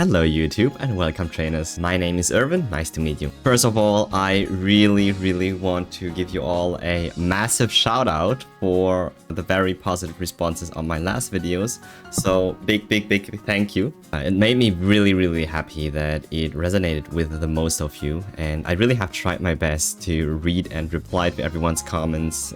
Hello YouTube and welcome trainers. My name is Irvin, nice to meet you. First of all, I really want to give you all a massive shout out for the very positive responses on my last videos. So big thank you. It made me really happy that it resonated with the most of you, and I really have tried my best to read and reply to everyone's comments.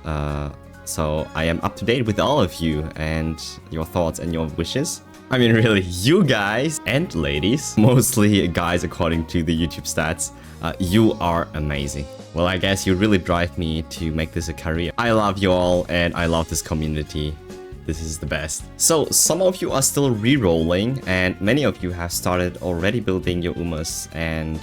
So I am up to date with all of you and your thoughts and your wishes. I mean, really, you guys and ladies, mostly guys according to the YouTube stats, you are amazing. Well, I guess you really drive me to make this a career. I love you all and I love this community. This is the best. So some of you are still re-rolling and many of you have started already building your UMAs, and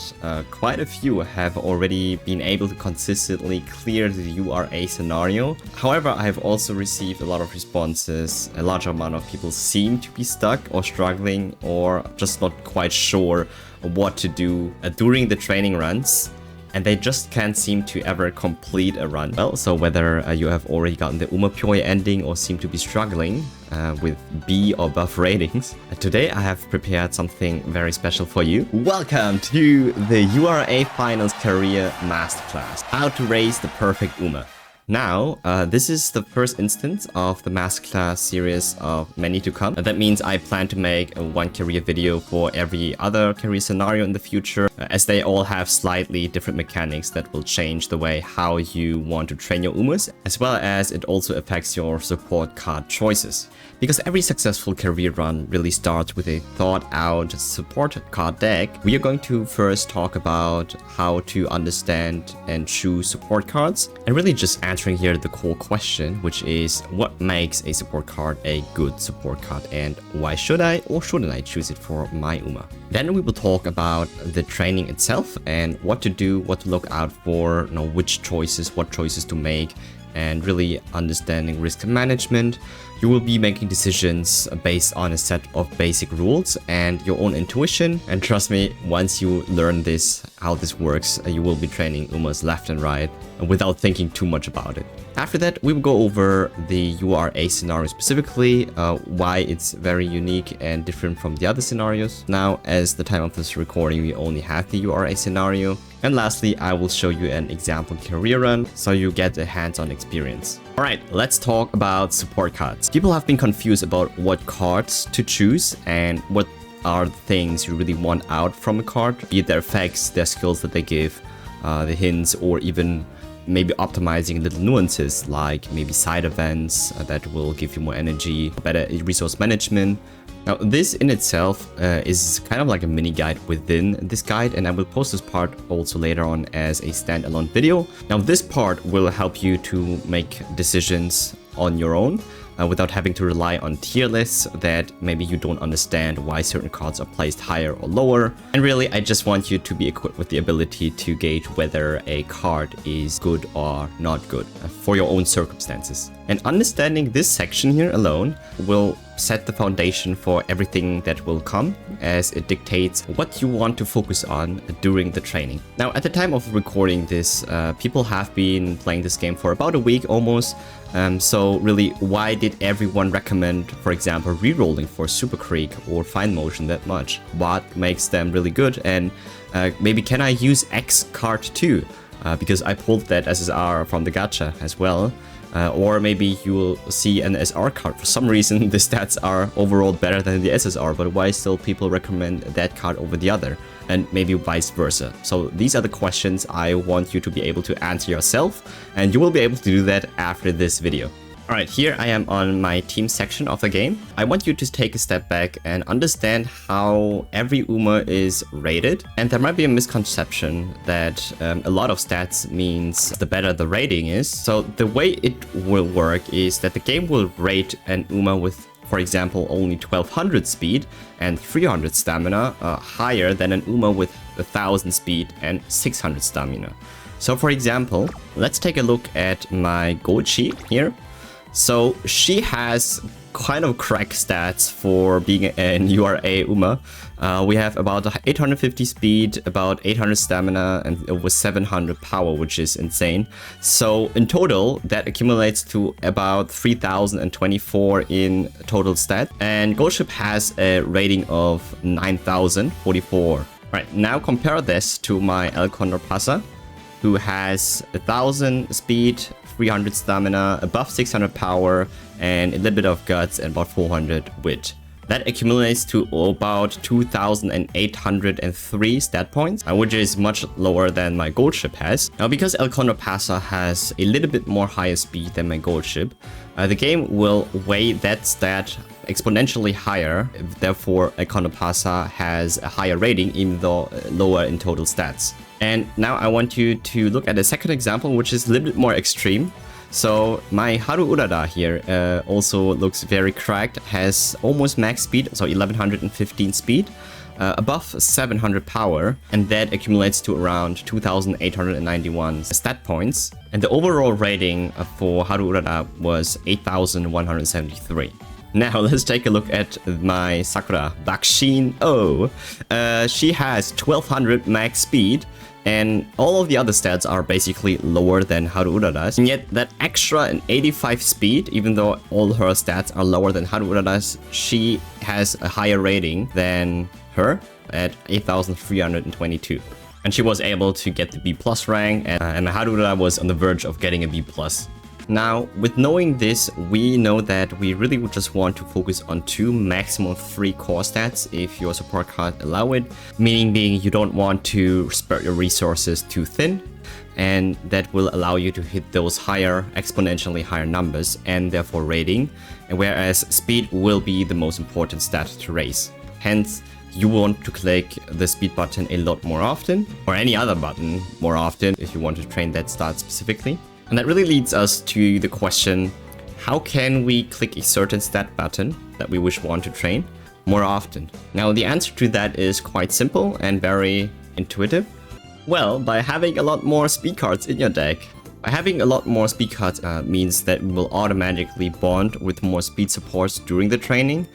quite a few have already been able to consistently clear the URA scenario. However, I have also received a lot of responses. A large amount of people seem to be stuck or struggling or just not quite sure what to do during the training runs, and they just can't seem to ever complete a run. Well, so whether you have already gotten the Umamusume ending or seem to be struggling with B or above ratings, today I have prepared something very special for you. Welcome to the URA Finale Career Masterclass, how to raise the perfect UMA. Now, this is the first instance of the masterclass series of many to come. That means I plan to make one career video for every other career scenario in the future, as they all have slightly different mechanics that will change the way how you want to train your UMAs, as well as it also affects your support card choices. Because every successful career run really starts with a thought out support card deck, we are going to first talk about how to understand and choose support cards, and really just answering here the core question, which is what makes a support card a good support card and why should I or shouldn't I choose it for my UMA. Then we will talk about the training itself and what to do, what to look out for, which choices, what choices to make, and really understanding risk management. You will be making decisions based on a set of basic rules and your own intuition. And trust me, once you learn this, how this works, you will be training UMAs left and right without thinking too much about it. After that, we will go over the URA scenario specifically, why it's very unique and different from the other scenarios. Now, as the time of this recording, we only have the URA scenario. And lastly, I will show you an example career run so you get a hands-on experience. Alright, let's talk about support cards. People have been confused about what cards to choose and what are the things you really want out from a card, be it their effects, their skills that they give, the hints, or even maybe optimizing little nuances like maybe side events that will give you more energy, better resource management. Now, this in itself is kind of like a mini guide within this guide, and I will post this part also later on as a standalone video. Now, this part will help you to make decisions on your own without having to rely on tier lists that maybe you don't understand why certain cards are placed higher or lower. And really, I just want you to be equipped with the ability to gauge whether a card is good or not good for your own circumstances. And understanding this section here alone will set the foundation for everything that will come, as it dictates what you want to focus on during the training. Now, at the time of recording this, people have been playing this game for about a week almost. So really, why did everyone recommend, for example, rerolling for Super Creek or Fine Motion that much? What makes them really good? And maybe can I use X card too? Because I pulled that SSR from the gacha as well. Or maybe you will see an SR card. For some reason, the stats are overall better than the SSR, but why still people recommend that card over the other? And maybe vice versa. So these are the questions I want you to be able to answer yourself, and you will be able to do that after this video. Alright, here I am on my team section of the game. I want you to take a step back and understand how every UMA is rated. And there might be a misconception that a lot of stats means the better the rating is. So the way it will work is that the game will rate an UMA with, for example, only 1200 speed and 300 stamina higher than an UMA with 1000 speed and 600 stamina. So for example, let's take a look at my Gochi here. So she has kind of crack stats for being an URA UMA. We have about 850 speed, about 800 stamina, and over 700 power, which is insane. So in total, that accumulates to about 3024 in total stat. And Goldship has a rating of 9044. Right, now compare this to my El Condor Pasa, who has 1000 speed, 300 stamina, above 600 power, and a little bit of guts, and about 400 wit. That accumulates to about 2,803 stat points, which is much lower than my gold ship has. Now, because El Condor Pasa has a little bit more higher speed than my gold ship, the game will weigh that stat exponentially higher. Therefore, El Condor Pasa has a higher rating, even though lower in total stats. And now I want you to look at a second example, which is a little bit more extreme. So my Haru Urara here also looks very cracked, has almost max speed, so 1115 speed, above 700 power, and that accumulates to around 2891 stat points. And the overall rating for Haru Urara was 8173. Now let's take a look at my Sakura Bakshin O. She has 1200 max speed, and all of the other stats are basically lower than Haru Urara's. And yet that extra and 85 speed, even though all her stats are lower than Haru Urara's, she has a higher rating than her at 8322. And she was able to get the B+ rank, and Haru Urara was on the verge of getting a B+. Now, with knowing this, we know that we really would just want to focus on 2, maximum 3 core stats if your support card allow it, meaning being you don't want to spread your resources too thin, and that will allow you to hit those higher, exponentially higher numbers and therefore rating, and whereas speed will be the most important stat to raise. Hence, you want to click the speed button a lot more often, or any other button more often if you want to train that stat specifically. And that really leads us to the question, how can we click a certain stat button that we want to train more often? Now, the answer to that is quite simple and very intuitive. Well, by having a lot more speed cards in your deck. By having a lot more speed cards means that we will automatically bond with more speed supports during the training.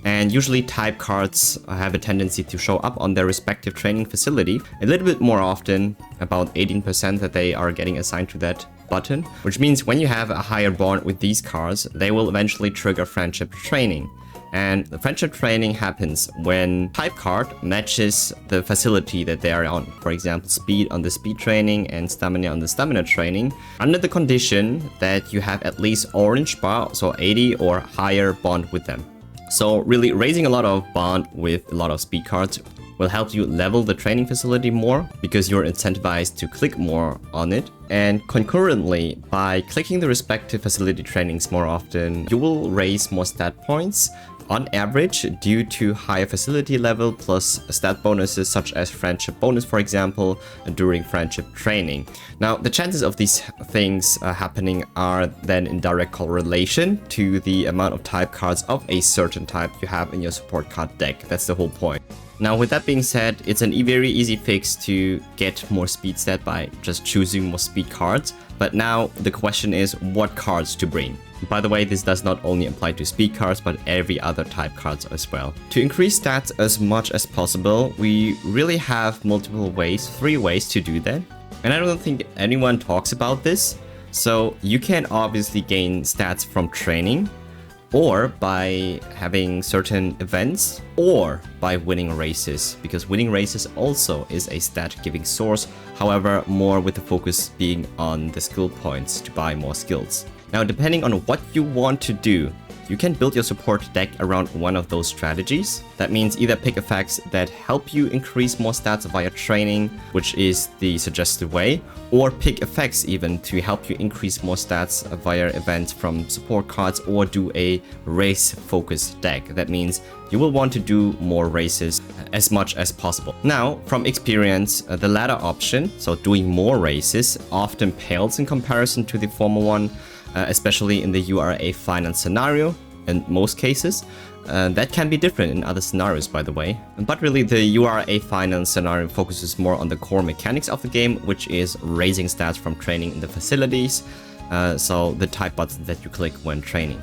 And usually type cards have a tendency to show up on their respective training facility a little bit more often, about 18% that they are getting assigned to that button, which means when you have a higher bond with these cards, they will eventually trigger friendship training. And the friendship training happens when type card matches the facility that they are on. For example, speed on the speed training and stamina on the stamina training, under the condition that you have at least orange bar, so 80 or higher bond with them. So really raising a lot of bond with a lot of speed cards will help you level the training facility more because you're incentivized to click more on it. And concurrently, by clicking the respective facility trainings more often, you will raise more stat points on average due to higher facility level plus stat bonuses such as friendship bonus, for example, during friendship training. Now, the chances of these things happening are then in direct correlation to the amount of type cards of a certain type you have in your support card deck. That's the whole point. Now, with that being said, it's a very easy fix to get more speed stat by just choosing more speed cards. But now the question is what cards to bring. By the way, this does not only apply to speed cards, but every other type cards as well. To increase stats as much as possible, we really have multiple ways, 3 ways to do that. And I don't think anyone talks about this. So you can obviously gain stats from training, or by having certain events, or by winning races, because winning races also is a stat giving source, however more with the focus being on the skill points to buy more skills. Now, depending on what you want to do, you can build your support deck around one of those strategies. That means either pick effects that help you increase more stats via training, which is the suggested way, or pick effects even to help you increase more stats via events from support cards, or do a race-focused deck. That means you will want to do more races as much as possible. Now, from experience, the latter option, so doing more races, often pales in comparison to the former one, especially in the URA Finale scenario in most cases. That can be different in other scenarios, by the way. But really, the URA Finale scenario focuses more on the core mechanics of the game, which is raising stats from training in the facilities. So the type buttons that you click when training.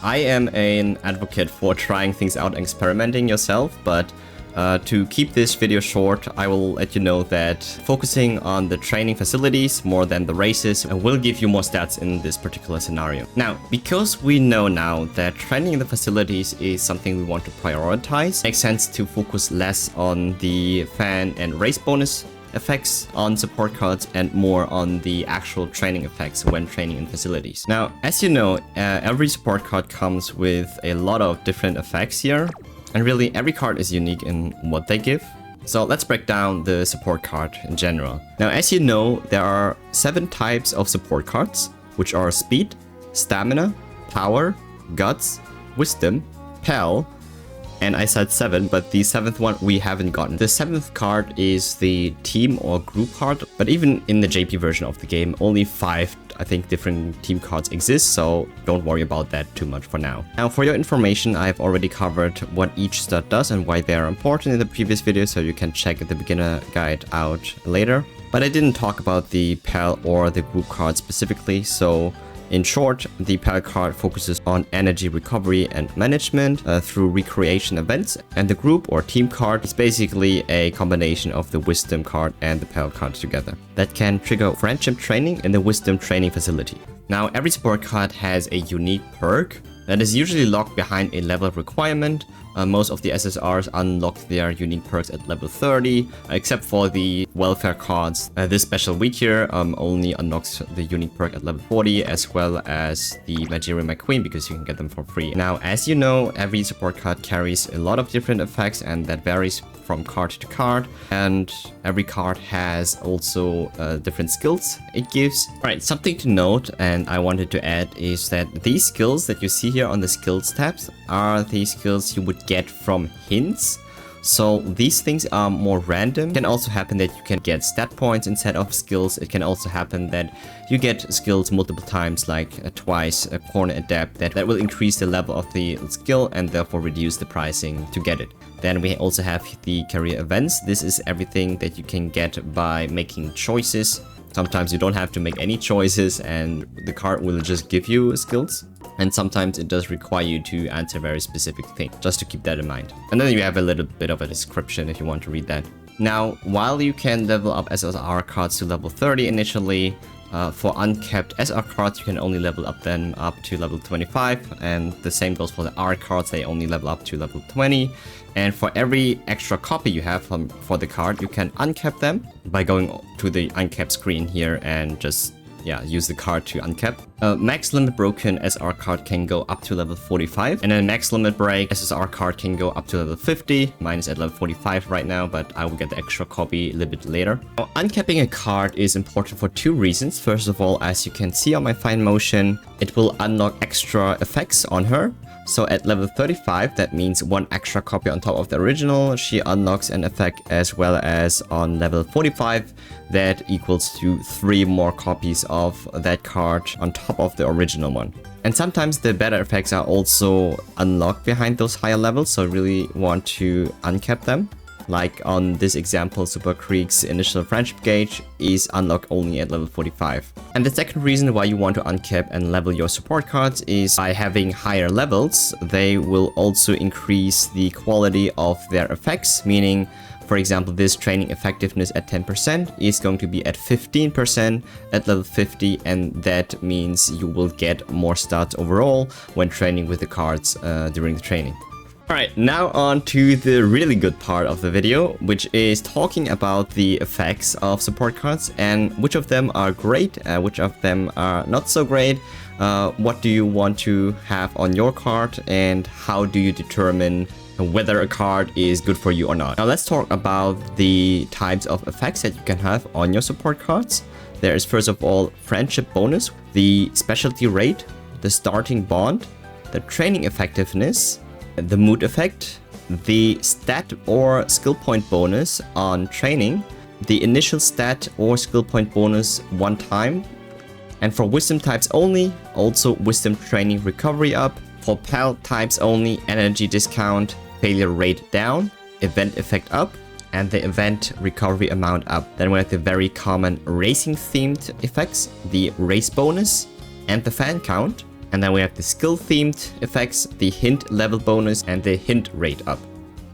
I am an advocate for trying things out and experimenting yourself, but To keep this video short, I will let you know that focusing on the training facilities more than the races will give you more stats in this particular scenario. Now, because we know now that training in the facilities is something we want to prioritize, it makes sense to focus less on the fan and race bonus effects on support cards and more on the actual training effects when training in facilities. Now, as you know, every support card comes with a lot of different effects here. And really, every card is unique in what they give. So let's break down the support card in general. Now, as you know, there are 7 types of support cards, which are Speed, Stamina, Power, Guts, Wisdom, Pal, and I said 7, but the 7th one we haven't gotten. The 7th card is the team or group card, but even in the JP version of the game, only 5, I think, different team cards exist, so don't worry about that too much for now. Now, for your information, I've already covered what each stat does and why they are important in the previous video, so you can check the beginner guide out later. But I didn't talk about the PAL or the group card specifically, so in short, the PAL card focuses on energy recovery and management through recreation events, and the group or team card is basically a combination of the wisdom card and the PAL card together that can trigger friendship training in the wisdom training facility. Now, every support card has a unique perk that is usually locked behind a level requirement. Most of the SSRs unlock their unique perks at level 30, except for the welfare cards. This special week here only unlocks the unique perk at level 40, as well as the Nigerian McQueen, because you can get them for free. Now, as you know, every support card carries a lot of different effects, and that varies from card to card, and every card has also different skills it gives. Alright, something to note, and I wanted to add, is that these skills that you see here on the skills tabs are the skills you would get from hints. So these things are more random. It can also happen that you can get stat points instead of skills. It can also happen that you get skills multiple times, like twice a corner adept, that will increase the level of the skill and therefore reduce the pricing to get it. Then we also have the career events. This is everything that you can get by making choices. Sometimes you don't have to make any choices and the card will just give you skills. And sometimes it does require you to answer very specific things, just to keep that in mind. And then you have a little bit of a description if you want to read that. Now, while you can level up SSR cards to level 30 initially, for uncapped SR cards, you can only level up them up to level 25, and the same goes for the R cards, they only level up to level 20. And for every extra copy you have for the card, you can uncap them by going to the uncap screen here and just use the card to uncap. Max limit broken SR card can go up to level 45, and then max limit break SSR card can go up to level 50. Mine is at level 45 right now, but I will get the extra copy a little bit later. Now, uncapping a card is important for 2 reasons. First of all, as you can see on my fine motion, it will unlock extra effects on her. So at level 35, that means 1 extra copy on top of the original. She unlocks an effect, as well as on level 45, that equals to 3 more copies of that card on top of the original one. And sometimes the better effects are also unlocked behind those higher levels, so really want to uncap them. Like on this example, Super Krieg's initial friendship gauge is unlocked only at level 45. And the second reason why you want to uncap and level your support cards is by having higher levels, they will also increase the quality of their effects, meaning, for example, this training effectiveness at 10% is going to be at 15% at level 50, and that means you will get more stats overall when training with the cards during the training. Alright, now on to the really good part of the video, which is talking about the effects of support cards and which of them are great, which of them are not so great, what do you want to have on your card, and how do you determine whether a card is good for you or not. Now let's talk about the types of effects that you can have on your support cards. There is first of all friendship bonus, the specialty rate, the starting bond, the training effectiveness, the mood effect, the stat or skill point bonus on training, the initial stat or skill point bonus 1 time, and for wisdom types only, also wisdom training recovery up, for PAL types only, energy discount, failure rate down, event effect up, and the event recovery amount up. Then we have the very common racing themed effects, the race bonus and the fan count. And then we have the skill themed effects, the hint level bonus and the hint rate up.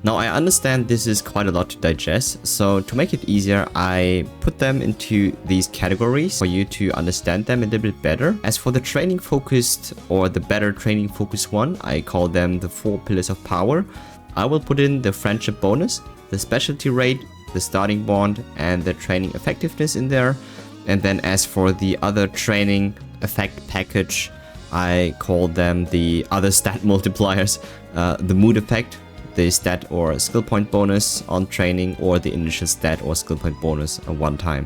Now I understand this is quite a lot to digest, so to make it easier, I put them into these categories for you to understand them a little bit better. As for the training focused or the better training focused one, I call them the 4 pillars of power. I will put in the friendship bonus, the specialty rate, the starting bond, and the training effectiveness in there. And then as for the other training effect package, I call them the other stat multipliers, the mood effect, the stat or skill point bonus on training, or the initial stat or skill point bonus at one time.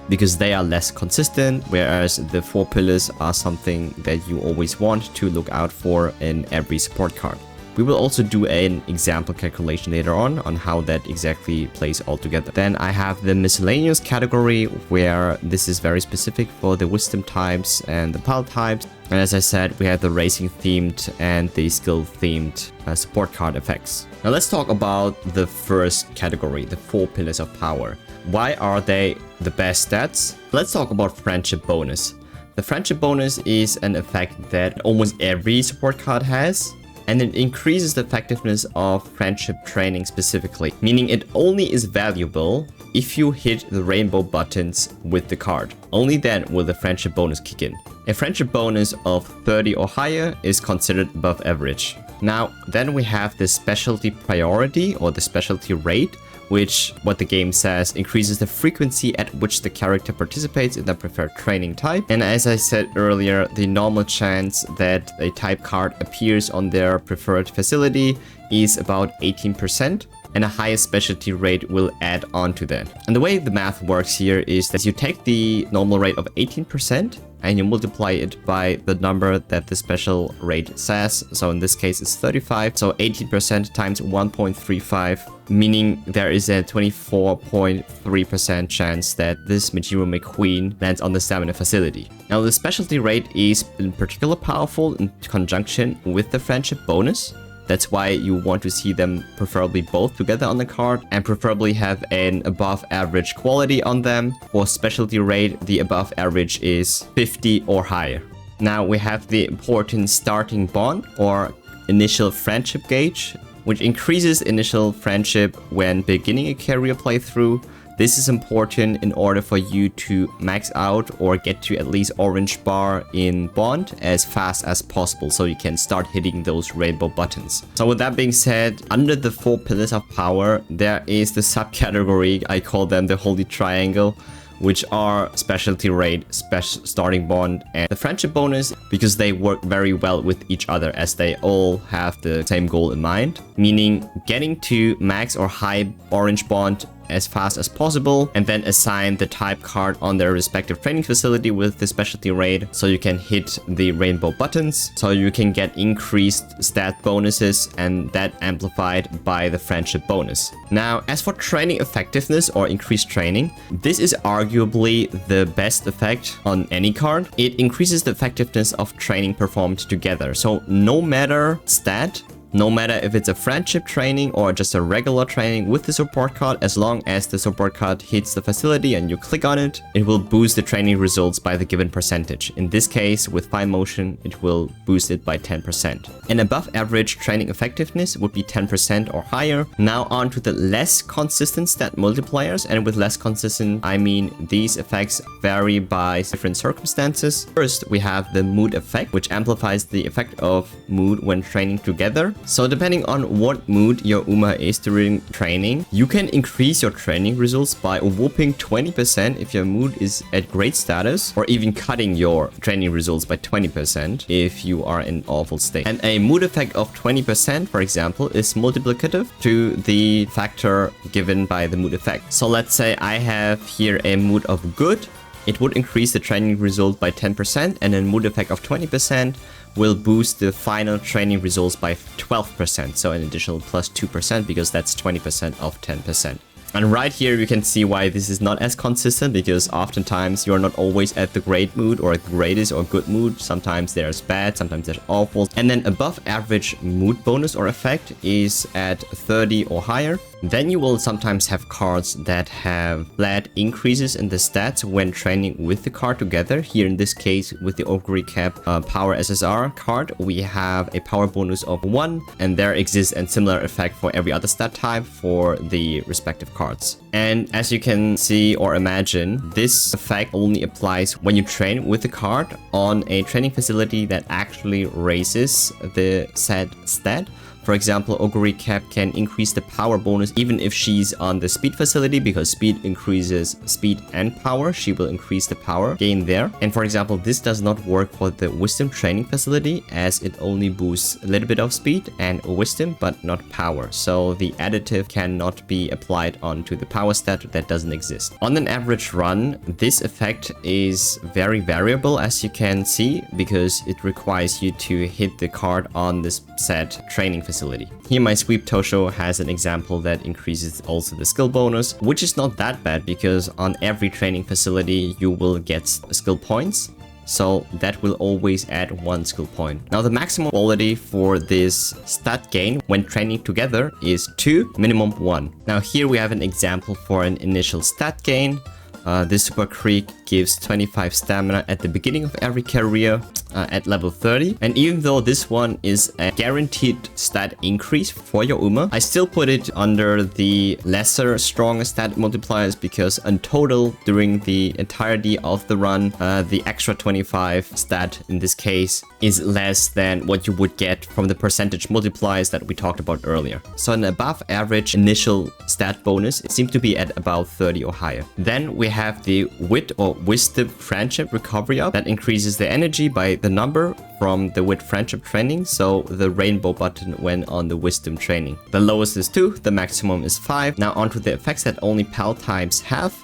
Because they are less consistent, whereas the 4 pillars are something that you always want to look out for in every support card. We will also do an example calculation later on how that exactly plays all together. Then I have the miscellaneous category, where this is very specific for the wisdom types and the pal types. And as I said, we have the racing themed and the skill themed support card effects. Now let's talk about the first category, the 4 pillars of power. Why are they the best stats? Let's talk about friendship bonus. The friendship bonus is an effect that almost every support card has, and it increases the effectiveness of friendship training specifically, meaning it only is valuable if you hit the rainbow buttons with the card. Only then will the friendship bonus kick in. A friendship bonus of 30 or higher is considered above average. Now, then we have the specialty priority or the specialty rate, which, what the game says, increases the frequency at which the character participates in the preferred training type. And as I said earlier, the normal chance that a type card appears on their preferred facility is about 18%, and a higher specialty rate will add on to that. And the way the math works here is that you take the normal rate of 18% and you multiply it by the number that the special rate says. So in this case, it's 35. So 18% times 1.35, meaning there is a 24.3% chance that this Material McQueen lands on the stamina facility. Now, the specialty rate is in particular powerful in conjunction with the friendship bonus. That's why you want to see them preferably both together on the card, and preferably have an above average quality on them. For specialty rate, the above average is 50 or higher. Now we have the important starting bond or initial friendship gauge, which increases initial friendship when beginning a career playthrough. This is important in order for you to max out or get to at least orange bar in bond as fast as possible, so you can start hitting those rainbow buttons. So with that being said, under the 4 pillars of power, there is the subcategory, I call them the holy triangle, which are specialty rate, starting bond, and the friendship bonus, because they work very well with each other as they all have the same goal in mind, meaning getting to max or high orange bond as fast as possible, and then assign the type card on their respective training facility with the specialty rate, so you can hit the rainbow buttons, so you can get increased stat bonuses, and that amplified by the friendship bonus. Now, as for training effectiveness or increased training, this is arguably the best effect on any card. It increases the effectiveness of training performed together. So no matter stat, no matter if it's a friendship training or just a regular training with the support card, as long as the support card hits the facility and you click on it, it will boost the training results by the given percentage. In this case, with fine motion, it will boost it by 10%. An above average training effectiveness would be 10% or higher. Now on to the less consistent stat multipliers, and with less consistent, I mean these effects vary by different circumstances. First, we have the mood effect, which amplifies the effect of mood when training together. So depending on what mood your Uma is during training, you can increase your training results by a whopping 20% if your mood is at great status, or even cutting your training results by 20% if you are in awful state. And a mood effect of 20%, for example, is multiplicative to the factor given by the mood effect. So let's say I have here a mood of good. It would increase the training result by 10%, and a mood effect of 20% will boost the final training results by 12%, so an additional plus 2%, because that's 20% of 10%. And right here you can see why this is not as consistent, because oftentimes you're not always at the great mood or the greatest or good mood. Sometimes there's bad, sometimes there's awful. And then above average mood bonus or effect is at 30 or higher. Then you will sometimes have cards that have flat increases in the stats when training with the card together. Here in this case with the Augury Cap Power SSR card, we have a power bonus of 1, and there exists a similar effect for every other stat type for the respective cards. And as you can see or imagine, this effect only applies when you train with the card on a training facility that actually raises the said stat. For example, Augury Cap can increase the power bonus even if she's on the speed facility, because speed increases speed and power. She will increase the power gain there. And for example, this does not work for the wisdom training facility, as it only boosts a little bit of speed and wisdom, but not power. So the additive cannot be applied onto the power stat that doesn't exist. On an average run, this effect is very variable, as you can see, because it requires you to hit the card on this set training facility. Here my Sweep Tosho has an example that increases also the skill bonus, which is not that bad, because on every training facility you will get skill points. So that will always add 1 skill point. Now the maximum quality for this stat gain when training together is 2, minimum 1. Now here we have an example for an initial stat gain. This Super Creek gives 25 stamina at the beginning of every career at level 30. And even though this one is a guaranteed stat increase for your Uma, I still put it under the lesser strong stat multipliers, because in total during the entirety of the run, the extra 25 stat in this case is less than what you would get from the percentage multipliers that we talked about earlier. So an above average initial stat bonus seems to be at about 30 or higher. Then we have the Wit or Wisdom Friendship Recovery Up that increases the energy by the number from the Wit Friendship training, so the rainbow button when on the Wisdom training. The lowest is 2, the maximum is 5. Now onto the effects that only PAL types have.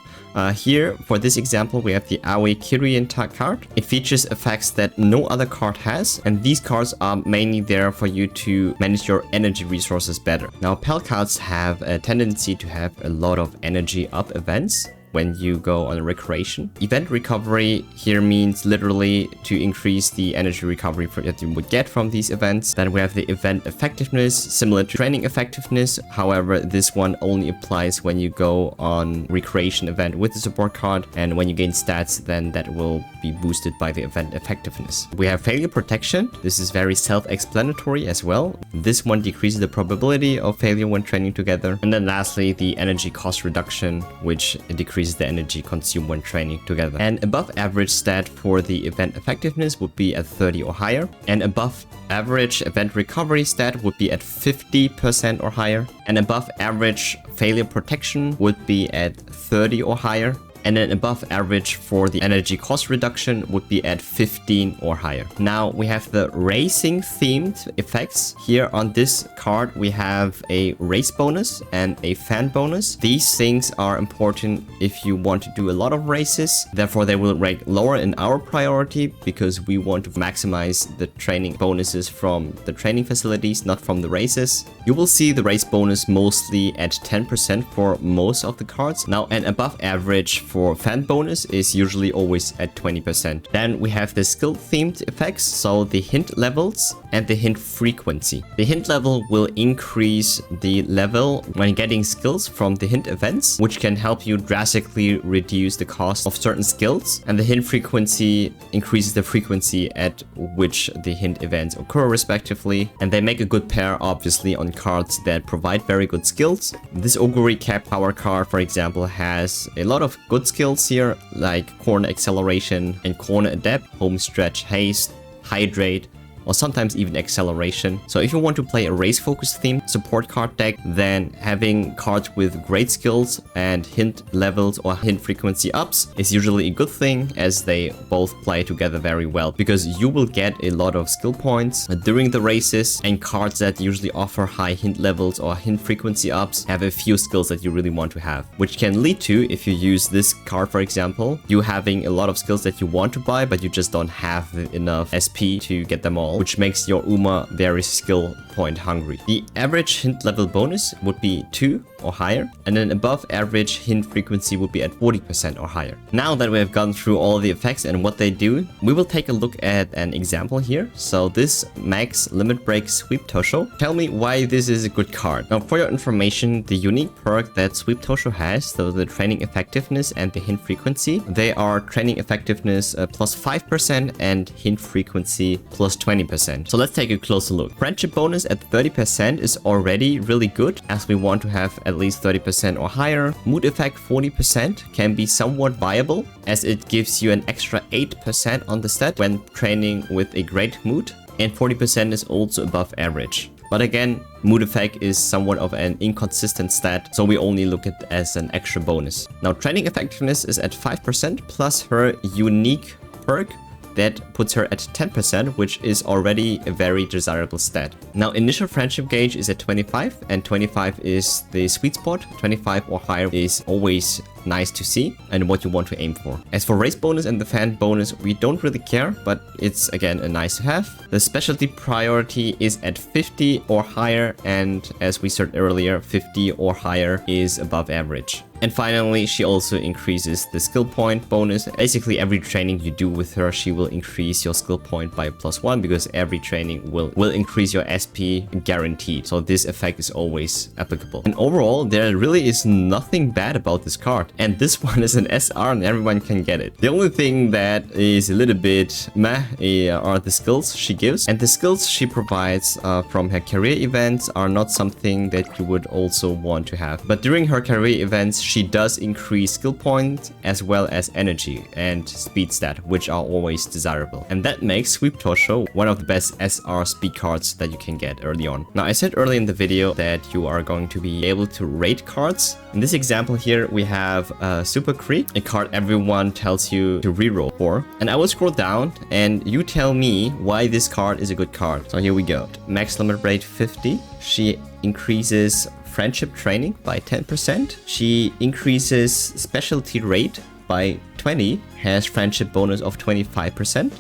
Here, for this example, we have the Aoi Kirien card. It features effects that no other card has, and these cards are mainly there for you to manage your energy resources better. Now, PAL cards have a tendency to have a lot of energy up events when you go on a recreation. Event recovery here means literally to increase the energy recovery that you would get from these events. Then we have the event effectiveness, similar to training effectiveness. However, this one only applies when you go on recreation event with the support card, and when you gain stats, then that will be boosted by the event effectiveness. We have failure protection. This is very self-explanatory as well. This one decreases the probability of failure when training together. And then lastly, the energy cost reduction, which decreases the energy consumed when training together. And above average stat for the event effectiveness would be at 30 or higher. And above average event recovery stat would be at 50% or higher. And above average failure protection would be at 30 or higher. And then above average for the energy cost reduction would be at 15 or higher. Now we have the racing themed effects. Here on this card we have a race bonus and a fan bonus. These things are important if you want to do a lot of races. Therefore they will rank lower in our priority, because we want to maximize the training bonuses from the training facilities, not from the races. You will see the race bonus mostly at 10% for most of the cards. Now an above average for fan bonus is usually always at 20%. Then we have the skill themed effects, so the hint levels and the hint frequency. The hint level will increase the level when getting skills from the hint events, which can help you drastically reduce the cost of certain skills. And the hint frequency increases the frequency at which the hint events occur respectively. And they make a good pair obviously on cards that provide very good skills. This Augury Cap Power card, for example, has a lot of good skills here, like Corner Acceleration and Corner Adapt, Home Stretch Haste, Hydrate, or sometimes even acceleration. So if you want to play a race focused themed support card deck, then having cards with great skills and hint levels or hint frequency ups is usually a good thing, as they both play together very well, because you will get a lot of skill points during the races, and cards that usually offer high hint levels or hint frequency ups have a few skills that you really want to have, which can lead to, if you use this card for example, you having a lot of skills that you want to buy but you just don't have enough SP to get them all, which makes your Uma very skill point hungry. The average hint level bonus would be 2 or higher, and then above average hint frequency would be at 40% or higher. Now that we have gone through all the effects and what they do, we will take a look at an example here. So this Max Limit Break Sweep Tosho. Tell me why this is a good card. Now for your information, the unique perk that Sweep Tosho has, so the training effectiveness and the hint frequency, they are training effectiveness plus 5% and hint frequency plus 20%. So let's take a closer look. Friendship bonus at 30% is already really good, as we want to have at least 30% or higher. Mood effect 40% can be somewhat viable, as it gives you an extra 8% on the stat when training with a great mood, and 40% is also above average. But again, mood effect is somewhat of an inconsistent stat, so we only look at it as an extra bonus. Now training effectiveness is at 5% plus her unique perk that puts her at 10%, which is already a very desirable stat. Now initial friendship gauge is at 25, and 25 is the sweet spot. 25 or higher is always nice to see and what you want to aim for. As for race bonus and the fan bonus, we don't really care, but it's again a nice to have. The specialty priority is at 50 or higher, and as we said earlier, 50 or higher is above average. And finally, she also increases the skill point bonus. Basically, every training you do with her, she will increase your skill point by +1, because every training will increase your SP guaranteed. So this effect is always applicable. And overall, there really is nothing bad about this card. And this one is an SR and everyone can get it. The only thing that is a little bit meh are the skills she gives. And the skills she provides from her career events are not something that you would also want to have. But during her career events, she does increase skill points as well as energy and speed stat, which are always desirable. And that makes Sweep Tosho one of the best SR speed cards that you can get early on. Now, I said early in the video that you are going to be able to rate cards. In this example here, we have Super Creek, a card everyone tells you to reroll for. And I will scroll down and you tell me why this card is a good card. So here we go. Max limit rate 50. She increases friendship training by 10%. She increases specialty rate by 20, has friendship bonus of 25%,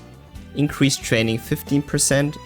increased training 15%,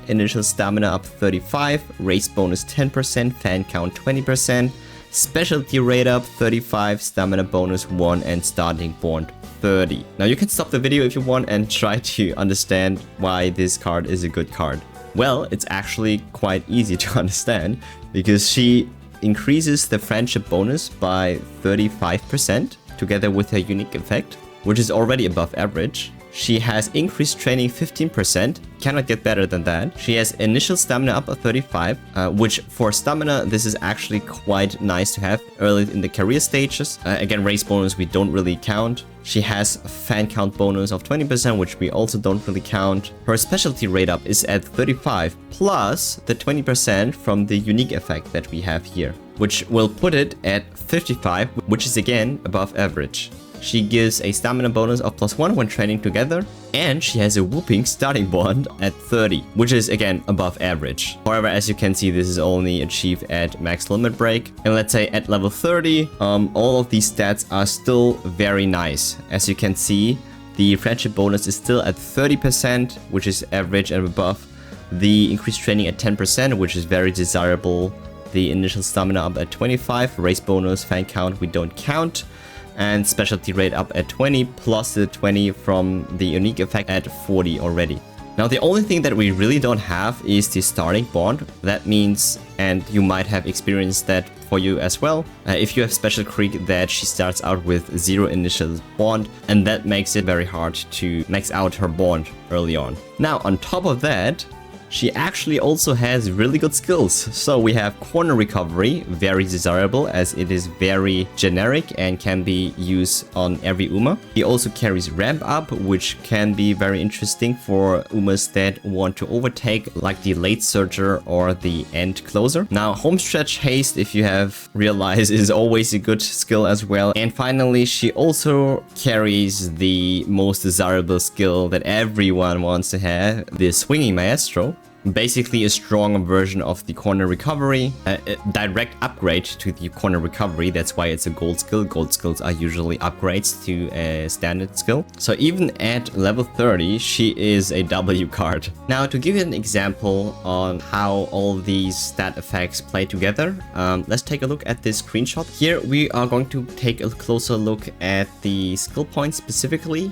initial stamina up 35, race bonus 10%, fan count 20%, specialty rate up 35, stamina bonus 1, and starting bond 30. Now you can stop the video if you want and try to understand why this card is a good card. Well, it's actually quite easy to understand, because she increases the friendship bonus by 35% together with her unique effect, which is already above average. She has increased training 15%, cannot get better than that. She has initial stamina up at 35, which for stamina, this is actually quite nice to have early in the career stages. Again, race bonus we don't really count. She has a fan count bonus of 20%, which we also don't really count. Her specialty rate up is at 35, plus the 20% from the unique effect that we have here, which will put it at 55, which is again above average. She gives a stamina bonus of +1 when training together, and she has a whooping starting bond at 30, which is again above average. However, as you can see, this is only achieved at max limit break. And let's say at level 30, all of these stats are still very nice. As you can see, the friendship bonus is still at 30%, which is average and above. The increased training at 10%, which is very desirable. The initial stamina up at 25, race bonus, fan count we don't count. And specialty rate up at 20, plus the 20 from the unique effect at 40 already. Now the only thing that we really don't have is the starting bond. That means, and you might have experienced that for you as well, if you have Special Creek, that she starts out with 0 initial bond, and that makes it very hard to max out her bond early on. Now on top of that, she actually also has really good skills. So we have corner recovery, very desirable as it is very generic and can be used on every Uma. He also carries ramp up, which can be very interesting for Umas that want to overtake, like the late surger or the end closer. Now homestretch haste, if you have realized, is always a good skill as well. And finally, she also carries the most desirable skill that everyone wants to have, the swinging maestro. Basically a stronger version of the corner recovery, a direct upgrade to the corner recovery. That's why it's a gold skill. Gold skills are usually upgrades to a standard skill. So even at level 30, she is a W card. Now, to give you an example on how all these stat effects play together, let's take a look at this screenshot. Here we are going to take a closer look at the skill points specifically.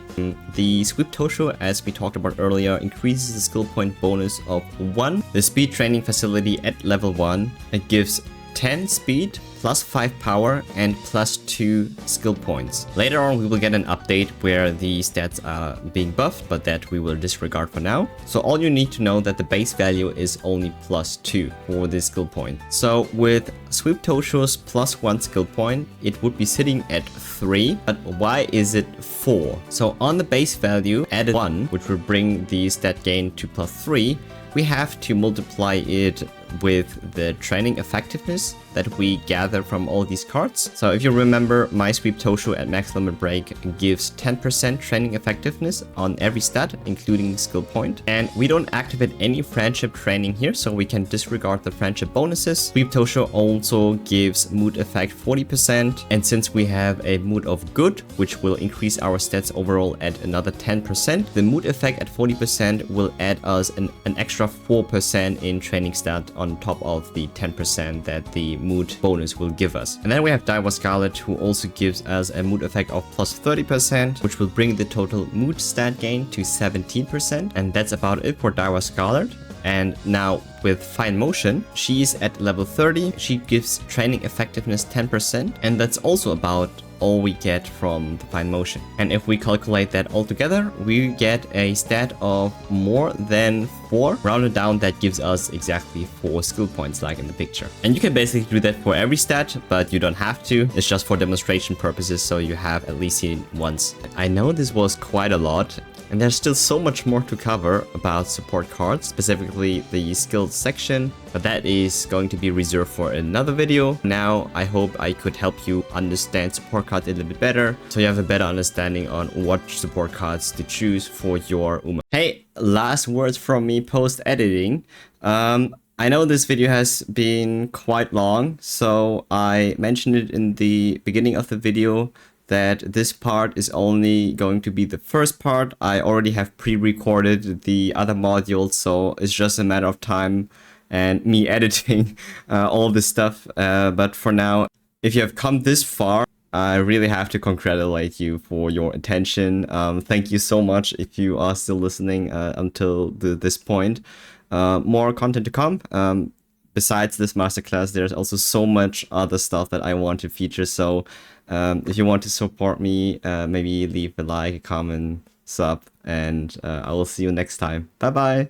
The Sweep Tosho, as we talked about earlier, increases the skill point bonus of 1. The speed training facility at level 1, it gives 10 speed, plus 5 power, and plus 2 skill points. Later on, we will get an update where the stats are being buffed, but that we will disregard for now. So all you need to know that the base value is only plus 2 for this skill point. So with Sweep Tosho's plus 1 skill point, it would be sitting at 3, but why is it 4? So on the base value, added 1, which will bring the stat gain to plus 3, we have to multiply it with the training effectiveness that we gather from all these cards. So if you remember, my Sweep Tosho at max limit break gives 10% training effectiveness on every stat, including skill point. And we don't activate any friendship training here, so we can disregard the friendship bonuses. Sweep Tosho also gives mood effect 40%. And since we have a mood of good, which will increase our stats overall at another 10%, the mood effect at 40% will add us an extra 4% in training stat on top of the 10% that the mood bonus will give us. And then we have Daiwa Scarlet, who also gives us a mood effect of plus 30%, which will bring the total mood stat gain to 17%. And that's about it for Daiwa Scarlet. And now with Fine Motion, she's at level 30. She gives training effectiveness 10%, and that's also about all we get from the Fine Motion. And if we calculate that all together, we get a stat of more than 4. Rounded down, that gives us exactly 4 skill points like in the picture. And you can basically do that for every stat, but you don't have to. It's just for demonstration purposes, so you have at least seen it once. I know this was quite a lot, and there's still so much more to cover about support cards, specifically the skills section, but that is going to be reserved for another video. Now, I hope I could help you understand support cards a little bit better, so you have a better understanding on what support cards to choose for your Uma. Hey, last words from me post-editing. I know this video has been quite long, so I mentioned it in the beginning of the video that this part is only going to be the first part. I already have pre-recorded the other modules, so it's just a matter of time and me editing all this stuff. But for now, if you have come this far, I really have to congratulate you for your attention. Thank you so much if you are still listening until this point. More content to come. Besides this masterclass, there's also so much other stuff that I want to feature. So if you want to support me, maybe leave a like, a comment, sub, and I will see you next time. Bye bye.